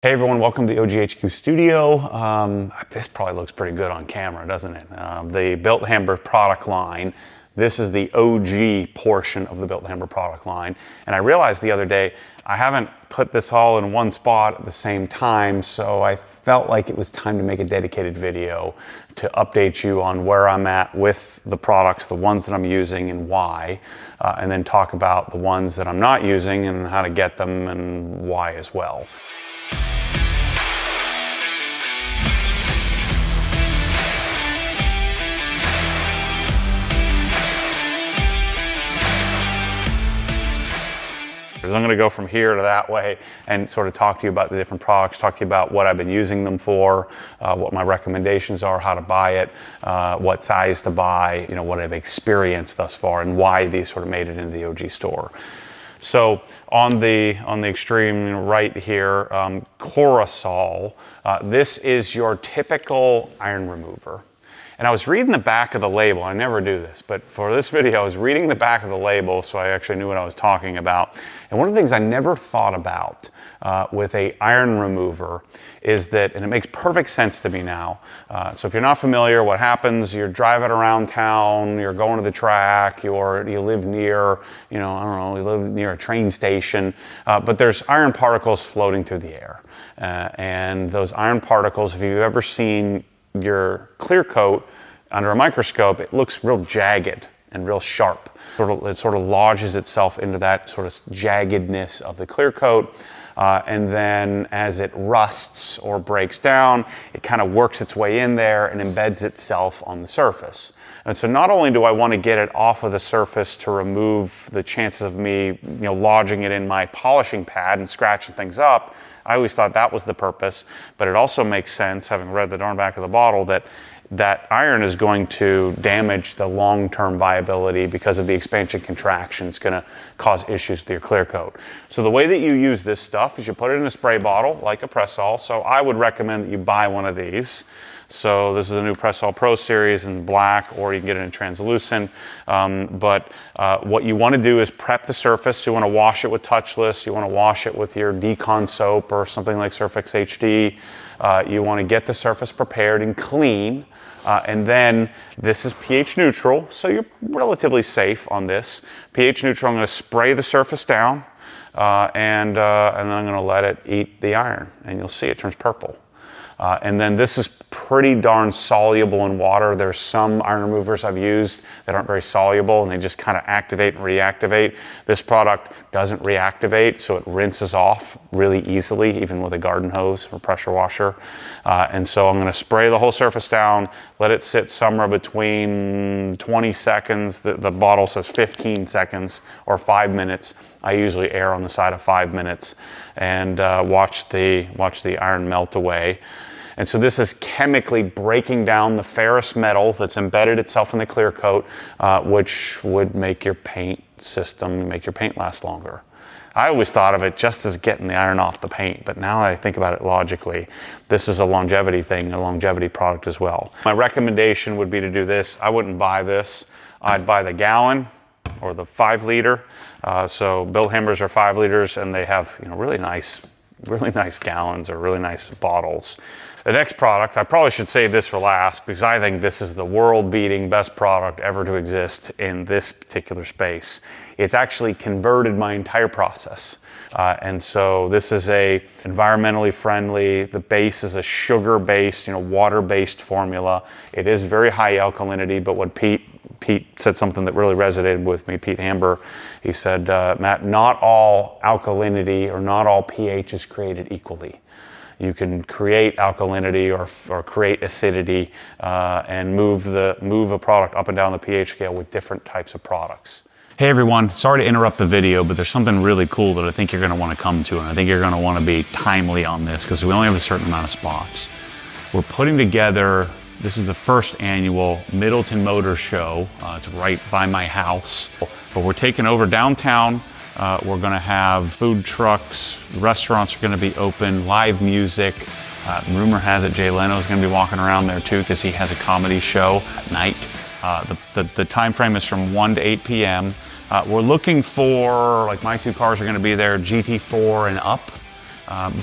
Hey everyone, welcome to the OGHQ studio. This probably looks pretty good on camera, doesn't it? The Bilt Hamber product line. This is the OG portion of the Bilt Hamber product line. And I realized the other day, I haven't put this all in one spot at the same time, so I felt like it was time to make a dedicated video to update you on where I'm at with the products, the ones that I'm using and why, and then talk about the ones that I'm not using and how to get them and why as well. I'm going to go from here to that way and sort of talk to you about the different products, talk to you about what I've been using them for, what my recommendations are, how to buy it, what size to buy, what I've experienced thus far, and why these sort of made it into the OG store. So on the extreme right here, Corrosion, this is your typical iron remover. And I was reading the back of the label. I never do this, but for this video, I was reading the back of the label so I actually knew what I was talking about. And one of the things I never thought about with a iron remover is that, and it makes perfect sense to me now. So if you're not familiar, what happens, you're driving around town, you're going to the track, you live near, I don't know, you live near a train station, but there's iron particles floating through the air. And those iron particles, if you've ever seen your clear coat under a microscope, it looks real jagged and real sharp. It sort of lodges itself into that sort of jaggedness of the clear coat. And then as it rusts or breaks down, it kind of works its way in there and embeds itself on the surface. And so not only do I want to get it off of the surface to remove the chances of me, lodging it in my polishing pad and scratching things up, I always thought that was the purpose, but it also makes sense, having read the darn back of the bottle, that iron is going to damage the long-term viability because of the expansion contraction. It's going to cause issues with your clear coat. So the way that you use this stuff is you put it in a spray bottle, like a Press-All. So I would recommend that you buy one of these. So this is a new Press-All Pro Series in black, or you can get it in translucent. But what you want to do is prep the surface. You want to wash it with touchless. You want to wash it with your Decon soap or something like Surfix HD. You want to get the surface prepared and clean. And then this is pH neutral, so you're relatively safe on this. pH neutral, I'm going to spray the surface down, and then I'm going to let it eat the iron, and you'll see it turns purple. And then this is pretty darn soluble in water. There's some iron removers I've used that aren't very soluble and they just kind of activate and reactivate. This product doesn't reactivate, so it rinses off really easily, even with a garden hose or pressure washer. And so I'm going to spray the whole surface down, let it sit somewhere between 20 seconds. The bottle says 15 seconds or 5 minutes. I usually err on the side of 5 minutes and watch the iron melt away. And so this is chemically breaking down the ferrous metal that's embedded itself in the clear coat, which would make your paint system, make your paint last longer. I always thought of it just as getting the iron off the paint, but now that I think about it logically, this is a longevity thing, a longevity product as well. My recommendation would be to do this. I wouldn't buy this. I'd buy the gallon or the 5 liter. So Bilt Hambers are 5 liters, and they have really nice gallons or really nice bottles. The next product, I probably should save this for last because I think this is the world-beating best product ever to exist in this particular space. It's actually converted my entire process. And so this is a environmentally friendly, the base is a sugar-based, water-based formula. It is very high alkalinity, but what Pete said something that really resonated with me, Pete Hamber. He said, Matt, not all alkalinity or not all pH is created equally. You can create alkalinity or create acidity and move a product up and down the pH scale with different types of products. Hey everyone, sorry to interrupt the video, but there's something really cool that I think you're going to want to come to, and I think you're going to want to be timely on this because we only have a certain amount of spots. We're putting together, this is the first annual Middleton Motor Show. It's right by my house, but we're taking over downtown. We're going to have food trucks, restaurants are going to be open, live music. Rumor has it Jay Leno's going to be walking around there too because he has a comedy show at night. The time frame is from 1 to 8 p.m. We're looking for, like my two cars are going to be there, GT4 and up.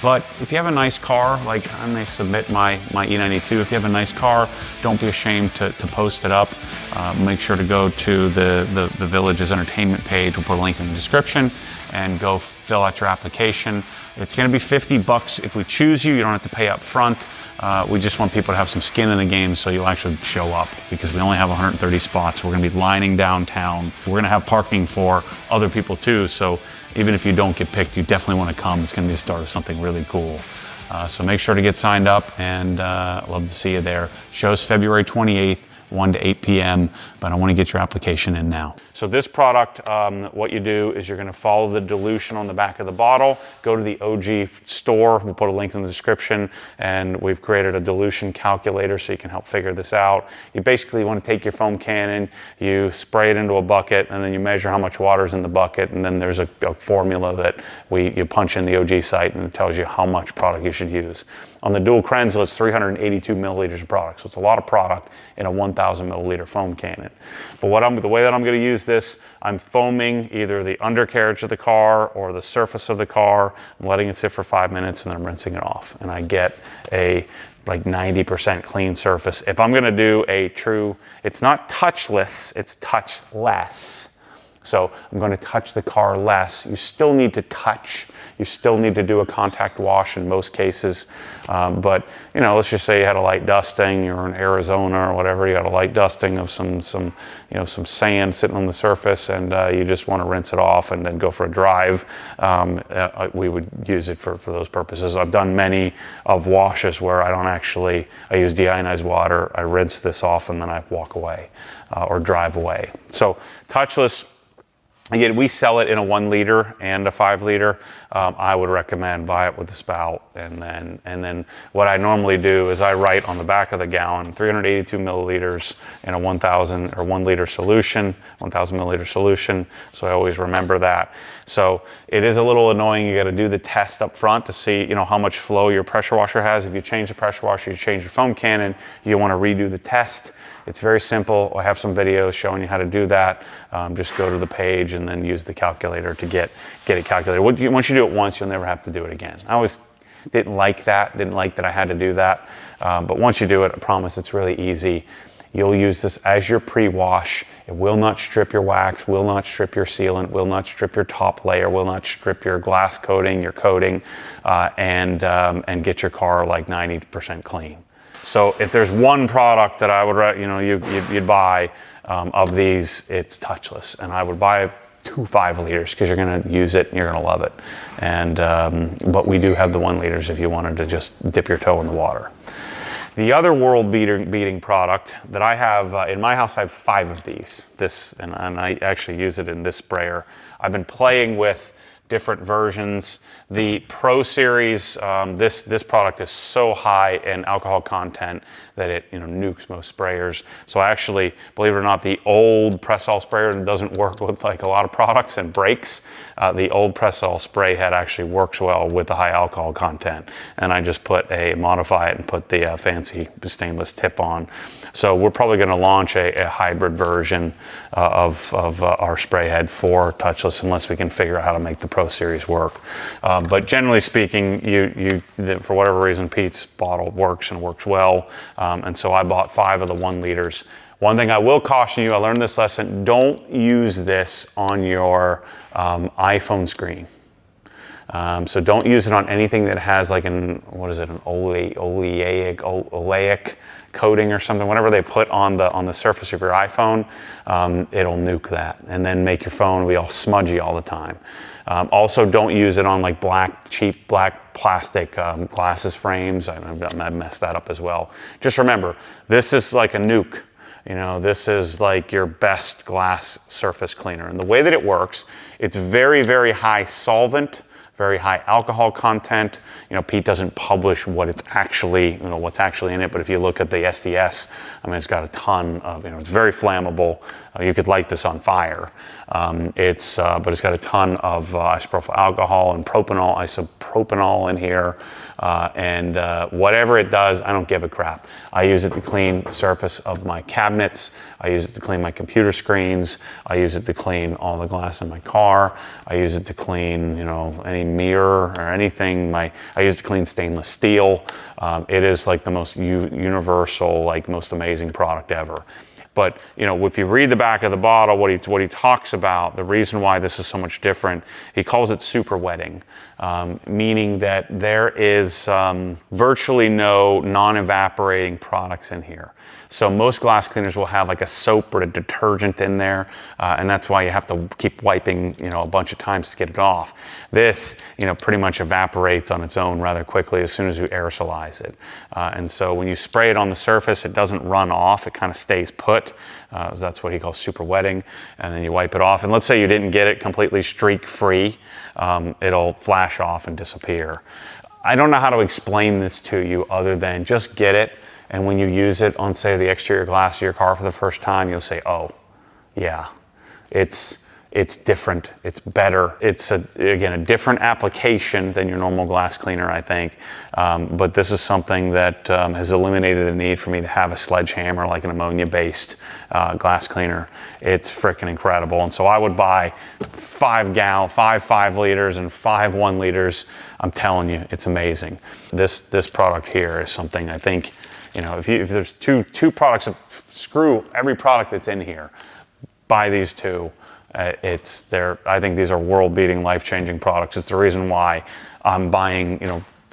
But if you have a nice car, like I may submit my E92, if you have a nice car, don't be ashamed to post it up. Make sure to go to the Village's entertainment page. We'll put a link in the description, and go fill out your application. It's gonna be $50 if we choose you. You don't have to pay up front. We just want people to have some skin in the game so you'll actually show up, because we only have 130 spots. We're gonna be lining downtown. We're gonna have parking for other people too, so even if you don't get picked, you definitely wanna come. It's gonna be the start of something really cool. So make sure to get signed up, and love to see you there. Show's February 28th. 1 to 8 p.m., but I want to get your application in now. So this product, what you do is you're going to follow the dilution on the back of the bottle, go to the OG store, we'll put a link in the description, and we've created a dilution calculator so you can help figure this out. You basically want to take your foam cannon, you spray it into a bucket, and then you measure how much water is in the bucket, and then there's a formula that you punch in the OG site, and it tells you how much product you should use. On the dual Krenzel, it's 382 milliliters of product, so it's a lot of product in a 1,000 milliliter foam cannon. But the way that I'm going to use this, I'm foaming either the undercarriage of the car or the surface of the car. I'm letting it sit for 5 minutes, and then I'm rinsing it off, and I get a like 90% clean surface. If I'm going to do a true, it's not touchless, it's touchless. So I'm going to touch the car less. You still need to touch. You still need to do a contact wash in most cases. But, you know, let's just say you had a light dusting, you're in Arizona or whatever, you got a light dusting of some sand sitting on the surface, and you just want to rinse it off and then go for a drive. We would use it for those purposes. I've done many of washes where I use deionized water, I rinse this off, and then I walk away or drive away. So touchless. Again, we sell it in a 1 liter and a 5 liter. I would recommend buy it with a spout, and then what I normally do is I write on the back of the gallon 382 milliliters in a 1,000 or 1 liter solution, 1,000 milliliter solution. So I always remember that. So it is a little annoying. You got to do the test up front to see, you know, how much flow your pressure washer has. If you change the pressure washer, you change your foam cannon, you want to redo the test. It's very simple. I have some videos showing you how to do that. Just go to the page and then use the calculator to get it calculated. Once you do it once, you'll never have to do it again. I always didn't like that I had to do that. But once you do it, I promise it's really easy. You'll use this as your pre-wash. It will not strip your wax, will not strip your sealant, will not strip your top layer, will not strip your glass coating, your coating, and get your car like 90% clean. So if there's one product that I would, you'd buy of these, it's touchless, and I would buy 2 5 liters because you're going to use it and you're going to love it. And but we do have the 1 liters if you wanted to just dip your toe in the water. The other world-beating product that I have in my house, I have 5 of these. And I actually use it in this sprayer. I've been playing with different versions. The Pro Series, this product is so high in alcohol content that it nukes most sprayers. So actually, believe it or not, the old Press-All sprayer doesn't work with like a lot of products and breaks. The old Press-All spray head actually works well with the high alcohol content. And I just modify it and put the fancy stainless tip on. So we're probably going to launch a hybrid version of our spray head for touchless, unless we can figure out how to make the Pro Series work. But generally speaking, for whatever reason, Pete's bottle works and works well. And so I bought 5 of the 1 liters. One thing I will caution you, I learned this lesson, don't use this on your iPhone screen. So don't use it on anything that has like an oleic coating or something. Whatever they put on the surface of your iPhone, it'll nuke that and then make your phone be all smudgy all the time. Also, don't use it on like cheap black plastic glasses frames. I messed that up as well. Just remember, this is like a nuke. This is like your best glass surface cleaner. And the way that it works, it's very, very high solvent, very high alcohol content. Pete doesn't publish what's actually in it, but if you look at the SDS, it's got a ton of, it's very flammable. You could light this on fire. But it's got a ton of isopropyl alcohol and propanol, isopropanol in here. Whatever it does, I don't give a crap. I use it to clean the surface of my cabinets. I use it to clean my computer screens. I use it to clean all the glass in my car. I use it to clean, any mirror or anything. I use it to clean stainless steel. It is like the most universal, like most amazing product ever. But if you read the back of the bottle, what he talks about, the reason why this is so much different, he calls it super wetting, meaning that there is virtually no non-evaporating products in here. So most glass cleaners will have like a soap or a detergent in there, and that's why you have to keep wiping, a bunch of times to get it off. This, pretty much evaporates on its own rather quickly as soon as you aerosolize it. And so when you spray it on the surface, it doesn't run off, it kind of stays put. So that's what he calls super wetting. And then you wipe it off. And let's say you didn't get it completely streak-free, it'll flash off and disappear. I don't know how to explain this to you other than just get it. And when you use it on, say, the exterior glass of your car for the first time, you'll say, oh, yeah, it's different, it's better. It's, again, a different application than your normal glass cleaner, I think. But this is something that has eliminated the need for me to have a sledgehammer like an ammonia-based glass cleaner. It's freaking incredible. And so I would buy 5 liters and 5 1 liters. I'm telling you, it's amazing. This product here is something I think, if there's two products, screw every product that's in here, buy these two. I think these are world-beating, life-changing products. It's the reason why I'm buying,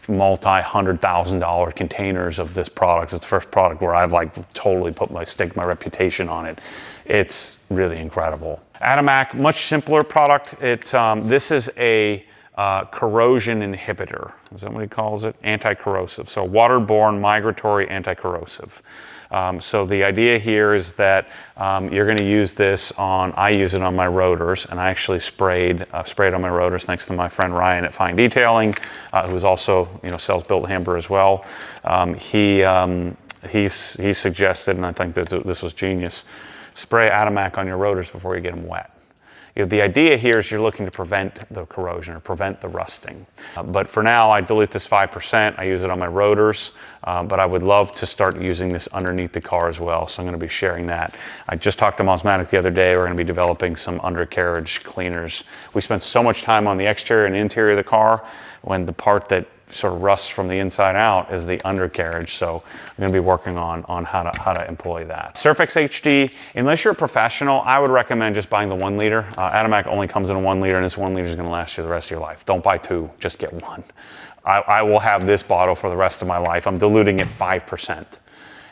multi-$100,000 containers of this product. It's the first product where I've totally staked my reputation on it. It's really incredible. Atomac, much simpler product. This is a corrosion inhibitor. Is that what he calls it? Anti-corrosive. So waterborne migratory anti-corrosive. So the idea here is that you're going to use this I use it on my rotors, and I actually sprayed on my rotors thanks to my friend Ryan at Fine Detailing, who is also, sells Bilt Hamber as well. He suggested, and I think that this was genius, spray Atomac on your rotors before you get them wet. The idea here is you're looking to prevent the corrosion or prevent the rusting. But for now, I dilute this 5%. I use it on my rotors, but I would love to start using this underneath the car as well, so I'm going to be sharing that. I just talked to Mosmatic the other day. We're going to be developing some undercarriage cleaners. We spent so much time on the exterior and interior of the car when the part that sort of rusts from the inside out is the undercarriage. So I'm going to be working on how to employ that. Surfex HD, unless you're a professional, I would recommend just buying the 1 liter. Atomac only comes in a 1 liter, and this 1 liter is going to last you the rest of your life. Don't buy 2, just get 1. I will have this bottle for the rest of my life. I'm diluting it 5%.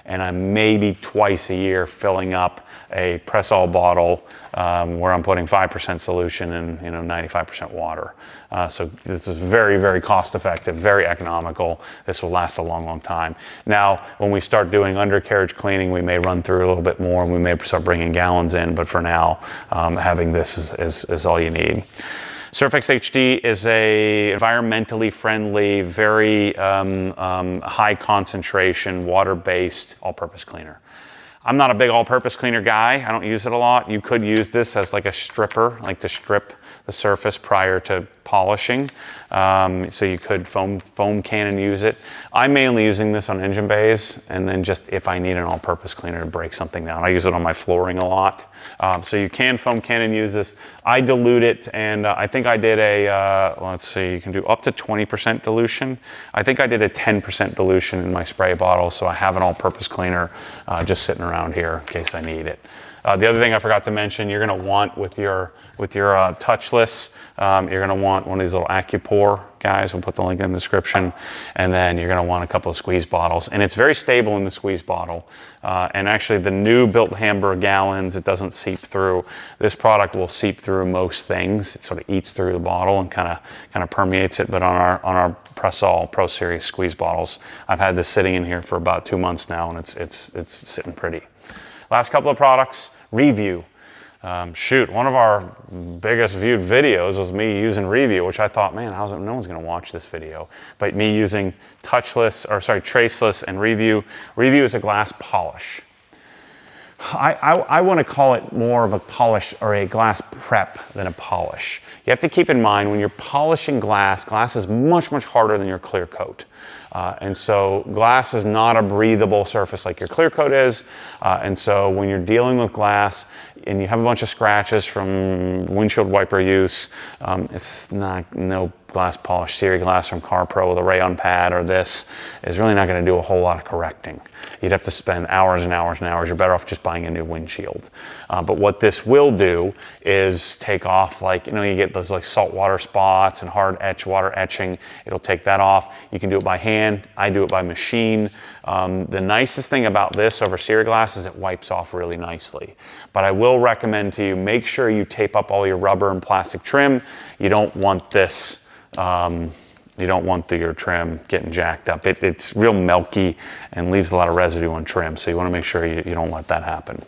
And I'm maybe twice a year filling up a press-all bottle where I'm putting 5% solution and 95% water. So this is very, very cost-effective, very economical. This will last a long, long time. Now, when we start doing undercarriage cleaning, we may run through a little bit more, and we may start bringing gallons in. But for now, having this is all you need. Surfex HD is a environmentally friendly, very high concentration, water-based all-purpose cleaner. I'm not a big all-purpose cleaner guy. I don't use it a lot. You could use this as like a stripper, like to strip the surface prior to polishing. So you could foam can and use it. I'm mainly using this on engine bays, and then just if I need an all-purpose cleaner to break something down. I use it on my flooring a lot. So you can foam can and use this. I dilute it, and I think I did let's see, you can do up to 20% dilution. I think I did a 10% dilution in my spray bottle, so I have an all-purpose cleaner just sitting around here in case I need it. The other thing I forgot to mention, you're going to want with your touchless, you're going to want one of these little AccuPore guys. We'll put the link in the description. And then you're going to want a couple of squeeze bottles. And it's very stable in the squeeze bottle. And actually the new Bilt Hamber gallons, it doesn't seep through. This product will seep through most things. It sort of eats through the bottle and kind of permeates it. But on our Press-All Pro Series squeeze bottles, I've had this sitting in here for about 2 months now, and it's sitting pretty. Last couple of products, Review. One of our biggest viewed videos was me using Review, which I thought, man, no one's going to watch this video. But me using traceless and Review. Review is a glass polish. I want to call it more of a polish or a glass prep than a polish. You have to keep in mind when you're polishing glass, glass is much harder than your clear coat. And so glass is not a breathable surface like your clear coat is. And so when you're dealing with glass and you have a bunch of scratches from windshield wiper use, it's no glass polish, Siri glass from CarPro with a rayon pad or this is really not going to do a whole lot of correcting. You'd have to spend hours and hours and hours. You're better off just buying a new windshield. But what this will do is take off, like, you get those like saltwater spots and hard water etching. It'll take that off. You can do it by hand. I do it by machine. The nicest thing about this over Siri glass is it wipes off really nicely. But I will recommend to you, make sure you tape up all your rubber and plastic trim. You don't want this. You don't want your trim getting jacked up. It's real milky and leaves a lot of residue on trim, so you want to make sure you don't let that happen.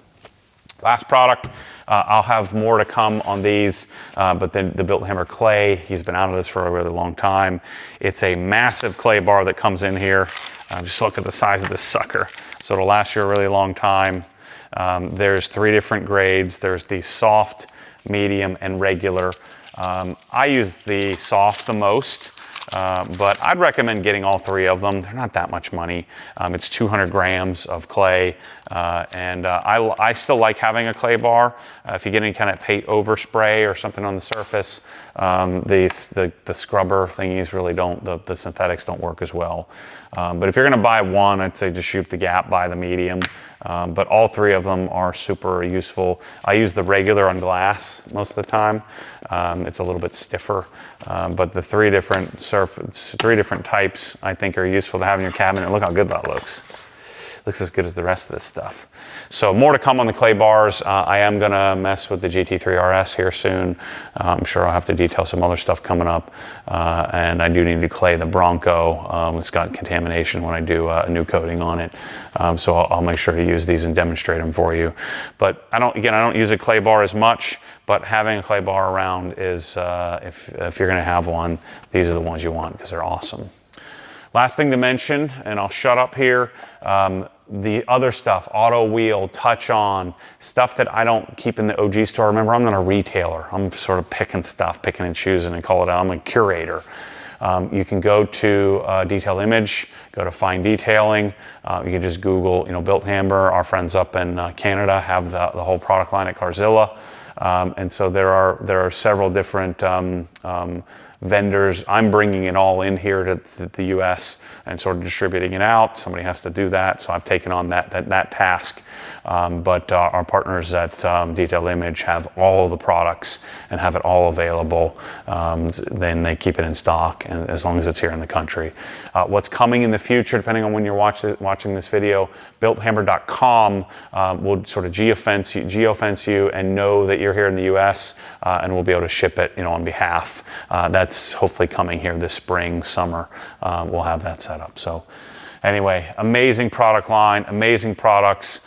Last product, I'll have more to come on these, but then the Bilt Hamber clay, he's been out of this for a really long time. It's a massive clay bar that comes in here. Just look at the size of this sucker. So it'll last you a really long time. There's 3 different grades. There's the soft, medium, and regular. I use the soft the most. But I'd recommend getting all 3 of them. They're not that much money. It's 200 grams of clay, and I still like having a clay bar. If you get any kind of paint overspray or something on the surface, the scrubber thingies really don't, the synthetics don't work as well. But if you're going to buy one, I'd say just shoot the gap, buy the medium. But all 3 of them are super useful. I use the regular on glass most of the time. It's a little bit stiffer, but the 3 different types I think are useful to have in your cabinet. Look how good that looks. Looks as good as the rest of this stuff. So more to come on the clay bars. I am going to mess with the GT3 RS here soon. I'm sure I'll have to detail some other stuff coming up. And I do need to clay the Bronco. It's got contamination when I do a new coating on it. So I'll make sure to use these and demonstrate them for you. But I don't use a clay bar as much, but having a clay bar around is, if you're going to have one, these are the ones you want because they're awesome. Last thing to mention, and I'll shut up here, the other stuff, auto wheel, touch on, stuff that I don't keep in the OG store. Remember, I'm not a retailer. I'm sort of picking and choosing and call it out. I'm a curator. You can go to Detail Image, go to Find Detailing. You can just Google, Bilt Hamber. Our friends up in Canada have the whole product line at Carzilla. And so there are several different vendors. I'm bringing it all in here to the U.S. and sort of distributing it out. Somebody has to do that, so I've taken on that task. But our partners at Detail Image have all the products and have it all available. Then they keep it in stock, and as long as it's here in the country. What's coming in the future, depending on when you're watching this video, BiltHamber.com will sort of geofence you and know that you're here in the U.S. And we'll be able to ship it, on behalf. That's hopefully coming here this spring, summer. We'll have that set up. So anyway, amazing product line, amazing products.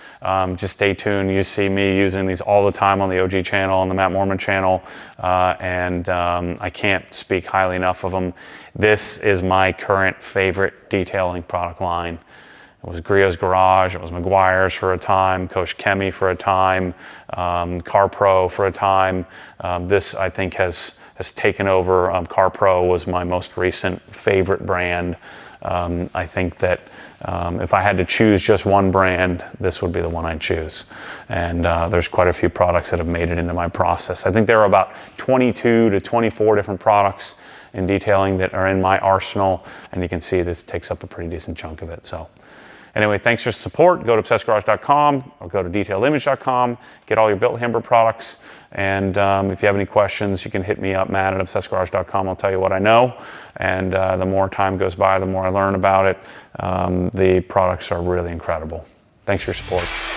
Just stay tuned. You see me using these all the time on the OG channel, on the Matt Moorman channel, and I can't speak highly enough of them. This is my current favorite detailing product line. It was Griot's Garage, it was Meguiar's for a time, Koch Chemie for a time, CarPro for a time. This, I think, has taken over. CarPro was my most recent favorite brand. I think that if I had to choose just one brand, this would be the one I'd choose. And there's quite a few products that have made it into my process. I think there are about 22 to 24 different products in detailing that are in my arsenal, and you can see this takes up a pretty decent chunk of it. So anyway, thanks for your support. Go to ObsessedGarage.com or go to DetailedImage.com. Get all your Bilt Hamber products. And if you have any questions, you can hit me up, Matt at ObsessedGarage.com. I'll tell you what I know. And the more time goes by, the more I learn about it. The products are really incredible. Thanks for your support.